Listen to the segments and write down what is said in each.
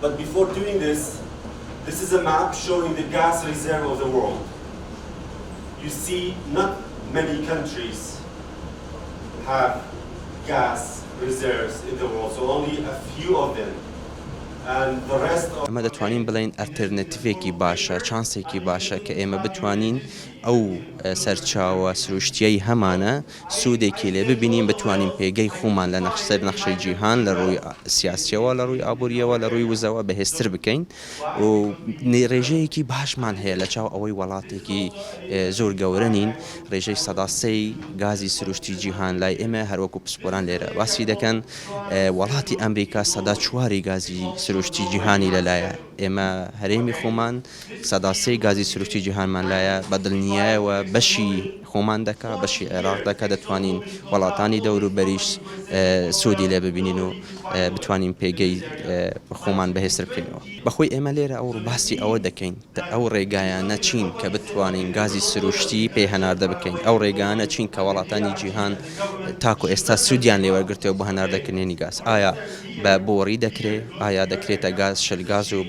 But before doing this, this is a map showing the gas reserve of the world. You see, not many countries have gas reserves in the world, so only a few of them. And the rest of ئەمە دەتوانین بڵێن ئەلتەرنەتیڤێکی باشە، چانسێکی باشە کە ئێمە بتوانین ئەو سەرچاوە سروشتیەی هەمانە سوودێکی لێ ببینین، بتوانین پێگەی خۆمان لە نەخشەی جیهان لە ڕووی سیاسیەوە، لە ڕووی ئابوووریەوە، لە ڕووی وزەوە بەهێزتر بکەین و ڕێژەیەکی باشمان هەیە لە چاو ئەوەی وڵاتێکی زۆر گەورە نین. ڕێژەی سەدا گازی سروشتی جیهان لای ئێمە هەروەکو پسپۆران لێرە باسی دەکەن. وڵاتی ئەمریکا سەدا چواری گازی سروشتی جیهانی لەلایە، ئێمە هەرێمی خۆمان سەدا گازی سروشتی جیهانمان لایە، بەدڵنیایەوە بەشی خۆمان دەکا، بەشی عێراق دەکا، دەتوانین وڵاتانی دەوروبەریش سوودی لێ ببینین و بتوانین پێگەی خۆمان بەهێزتر بکەینەوە. بەخۆی ئێمە لێرە ئەو باسی ئەوە دەکەین ئەو ڕێگایانە چین کە بتوانین گازی سروشتی پێ هەناردە بکەین، ئەو ڕێگانە چین کە وڵاتانی جیهان تاکو ئێستا سوودیان لێوەرگرتەوە بۆ هەناردەکردنی گاز. ئایا بە بۆڕی دەکرێت، ئایا دەکرێتە گاز شەلگاز و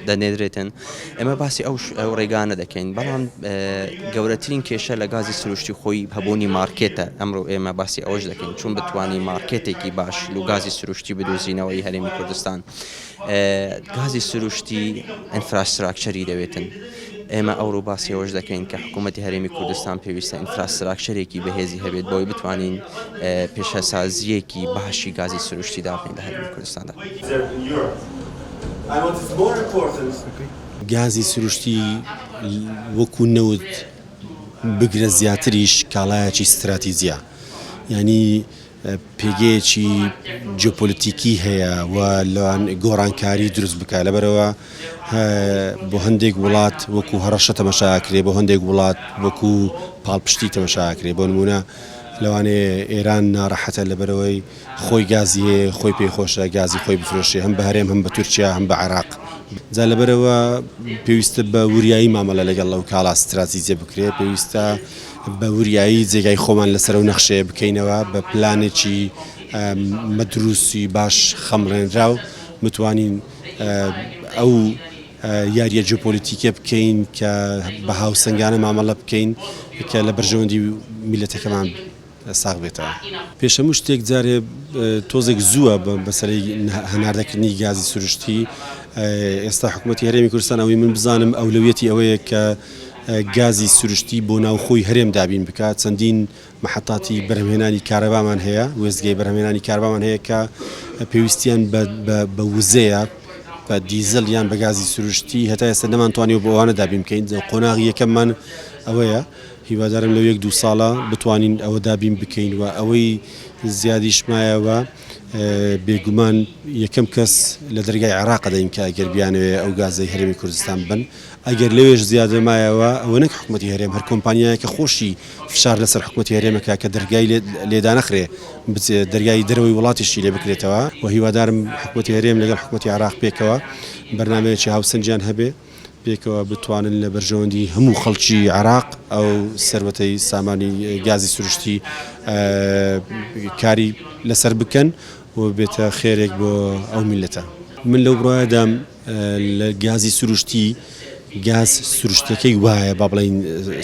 دەنێدرێتن؟ ئێمە باسی ئەو ڕێگانە دەکەین، بەڵام گەورەترین کێشە لە گازی سروشتی خۆی هەبوونی مارکێتە. ئەمڕۆ ئێمە باسی ئەوەش دەکەین چون بتوانین مارکێتێکی باش و گازی سروشتی بدۆزینەوەی هەرێمی کوردستان. گازی سروشتی ئینفراستراکچەری دەوێتن. ئێمە ئەوڕۆ باسی ئەوەش دەکەین کە حکوومەتی هەرێمی کوردستان پێویستە ئینفراستراکچەرێکی بەهێزی هەبێت بۆی بتوانین پێشەسازیەکی باشی گازی سروشتی دابین لە هەرێمی کوردستاندا. گازی سروشتی وەکو نەوت بگرە زیاتریش کاڵایەکی استراتیجیە، یعنی پێگەیەکی جیۆپۆلیتیکی هەیە و لەوان گۆڕانکاری دروست بکە. لەبەرەوە بۆ هەندێک وڵات وەکو هەڕەشە تەمەشاکرێ، بۆ هەندێک وڵات وەکو پاڵپشتی تەمەشاکرێ. بۆ نمونە لەوانەیە ئێران ناڕەحەتە لەبەرەوەی خۆی گازی هەیە، خۆی پێخۆشە گازی خۆی بفرۆشێ، هەم بە هەرێم، هەم بە تورکیا، هەم بە عێراق. جا لەبەرەوە پێویستە بە وریایی مامەڵە لەگەڵ ئەو کاڵا استراتیجیە بکرێت، پێویستە بە وریایی جێگای خۆمان لەسەر و نەخشەیە بکەینەوە بە پلانێکی مەدرووسی باش خەمڕێنراو بتوانین ئەو یاریە جیۆپۆلیتیکە بکەین کە بە هاوسەنگانە مامەڵە بکەین کە لە بەرژەوەندی میلەتەکەمان ساغ بێتەوە. پێشەموو شتێک جارێ تۆزێک زووە بەسەری هەناردەکردنی گازی سروشتی. ئێستا حکوومەتی هەرێمی کوردستان ئەوەی من بزانم ئەولەویەتی ئەوەیە کە گازی سروشتی بۆ ناوخۆی هەرێم دابین بکات. چەندین مەحەتاتی بەرهەمهێنانی کارەبامان هەیە، وێستگەی بەرهەمهێنانی کارەبامان هەیە کە پێویستیان بە وزەیە، بە دیزل یان بە گازی سروشتی. هەتا ئێستا نەمانتوانێت بۆ ئەوانە دابین بکەین. قۆناغی یەکەممان ئەوەیە، هیوادارم لەو 1-2 ساڵە بتوانین ئەوە دابین بکەین و ئەوەی زیادیشمایەوە بێگومان یەکەم کەس لە دەرگای عێراق دەین کە ئەگەر بیانەوێ ئەو گازەی هەرێمی کوردستان بن. ئەگەر لەوێش زیادەمایەوە ئەوە نەک حکوومەتی هەرێم، هەر کۆمپانیایەکە خۆشی فشار لەسەر حکوومەتی هەرێمەکە کە دەرگای لێدا نەخرێ، دەرگای دەرەوەی وڵاتیشی لێ بکرێتەوە. و هیوادارم حکوومەتی هەرێم لەگەڵ حکوومەتی عێراق پێکەوە بەرنامەیەکی هاوسەنجیان هەبێ پێکەوە بتوانن لە بەرژەوەندی هەموو خەڵکی عێراق ئەو سەروەتەی سامانی گازی سروشتی کاری لەسەر بکەن و بێتە خێرێک بۆ ئەو میلەتە. من لەو بڕایەدام لە گازی سروشتی گاز سروشتەکەی وایە با بڵین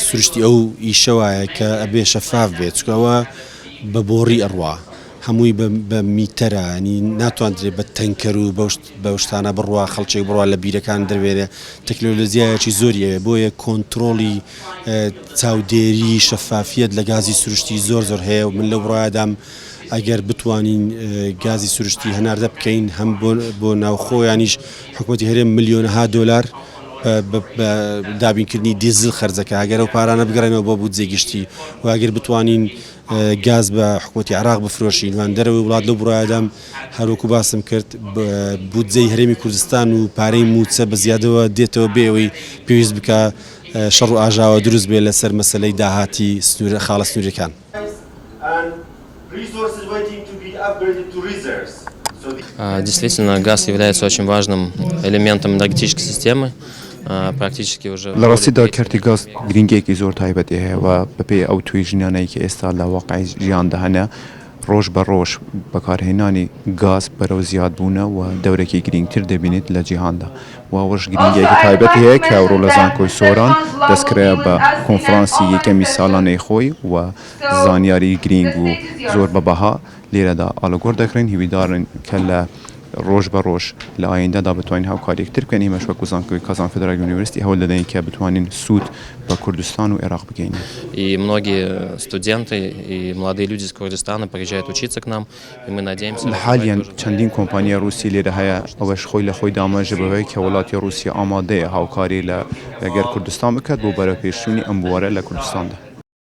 سروشتی ئەو ئیشە وایە کە ئەبێ شەفاف بێت، چکەوە بە بۆڕی ئەڕوا هەمووی بە میتەرە، ینی ناتوانرێت بە تەنکەر و بە شتانە بڕوا خەڵکێک بڕوا لە بیرەکان دەروێرە. تەکنۆلۆژیایەکی زۆریە بۆیە کۆنتترۆلی چاودێری شەفافیت لە گازی سروشتی زۆر هەیە و من لەو بڕایەدام ئەگەر بتوانین گازی سروشتی هەناردە بکەین هەم بۆ ناوخۆیانیش حکوومەتی هەرێم ملیۆنەها دۆلار دابینکردنی دیزل خەرجەکە، ئەگەر ئەو پارانە بگەڕێنەوە بۆ بودجێ گشتی و ئەگەر بتوانین گاز بە حکوومەتی عێراق بفرۆشین وان دەرەوەی وڵات لەو بڕایەدام هەروەکو باسم کرد بودجەی هەرێمی کوردستان و پارەی موچە بە زیادەوە دێتەوە بێەوەی پێویست بکە شەڕ و ئاژاوە دروست بێت لەسەر مەسەلەی داهاتی خاڵە سنوورەکان. Действительно, газ является очень важным элементом энергетической системы. Практически уже لە ڕاستیدا کەرتی گاز گرنگێکی زۆر تایبەتی هەیە و بەپێی ئەو توی ژنانەی کە ئێستا لە واقعی ژیاندا هەنە ڕۆژ بە ڕۆژ بەکارهێنانی گاز بەرەو زیادبوونە و دەورێکی گرنگتر دەبینێت لە جیهاندا واوەش گرنگیەکی تایبەتی هەیە کە ئەوڕۆ لە زانکۆی سۆران دەستکرێت بە کۆنفرانسی یەکەمی ساڵانەی خۆی و زانیاری گرنگ و زۆر بەبەها لێرەدا ئاڵۆگۆڕ دەکرێن هیویدارن کە لە ڕۆژ بە ڕۆژ لە ئایندەدا بتوانین هاوکاریەکتر بکەین ئێمەش وەکو زانکۆی کازان فدرال یونیڤرسیتی هەوڵ دەدەین کە بتوانین سوود بە کوردستان و عێراق بگەین. И многие студенты и молодые люди из Курдистана приезжают учиться к нам, и мы надеемся... لە حالیان چەندین کۆمپانیا رووسی لێرە هەیە ئەوەش خۆی لە خۆی دامەژە بەوەی کە وڵاتی رووسیا ئامادەیە هاوکاری لەگەر کوردستان بکات بۆ بەرەپێشچوونی ئەم بوارە لە کوردستاندا.